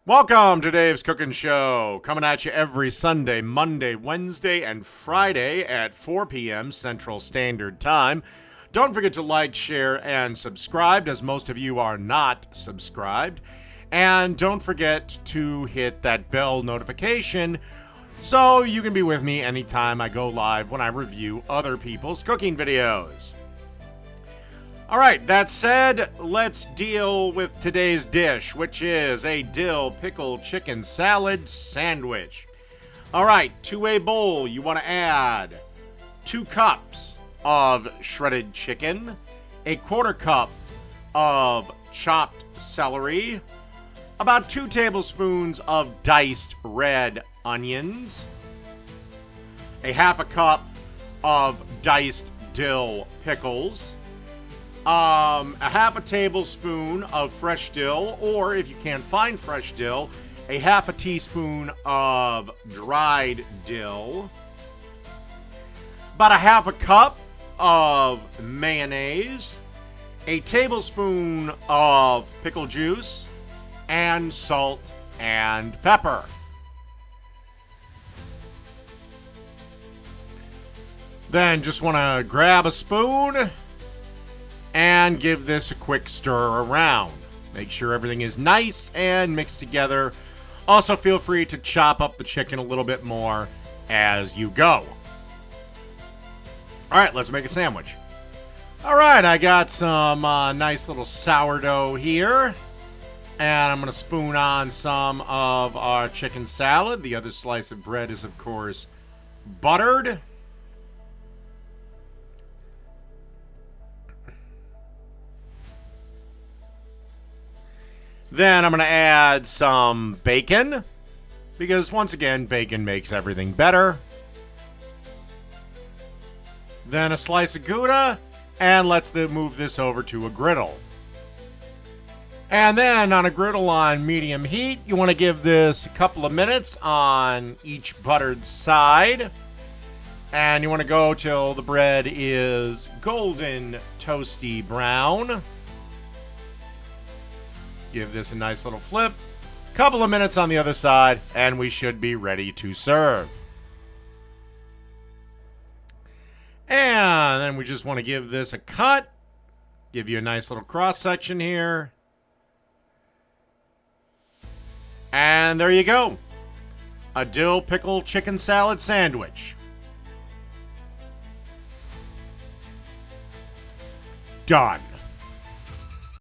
Welcome to Dave's Cooking Show, coming at you every Sunday, Monday, Wednesday, and Friday at 4 p.m. Central Standard Time. Don't forget to like, share, and subscribe, as most of you are not subscribed. And don't forget to hit that bell notification so you can be with me anytime I go live when I review other people's cooking videos. All right, that said, let's deal with today's dish, which is a dill pickle chicken salad sandwich. All right, to a bowl, you want to add 2 cups of shredded chicken, a 1/4 cup of chopped celery, about 2 tablespoons of diced red onions, a 1/2 cup of diced dill pickles, a 1/2 tablespoon of fresh dill, or if you can't find fresh dill, a 1/2 teaspoon of dried dill, about a 1/2 cup of mayonnaise, a tablespoon of pickle juice, and salt and pepper. Then just want to grab a spoon and give this a quick stir around. Make sure everything is nice and mixed together. Also, feel free to chop up the chicken a little bit more as you go. All right, let's make a sandwich. All right, I got some nice little sourdough here. And I'm going to spoon on some of our chicken salad. The other slice of bread is, of course, buttered. Then I'm going to add some bacon, because once again, bacon makes everything better. Then a slice of Gouda, and let's move this over to a griddle. And then on a griddle on medium heat, you want to give this a couple of minutes on each buttered side. And you want to go till the bread is golden, toasty brown. Give this a nice little flip. Couple of minutes on the other side, and we should be ready to serve. And then we just want to give this a cut. Give you a nice little cross section here. And there you go. A dill pickle chicken salad sandwich. Done.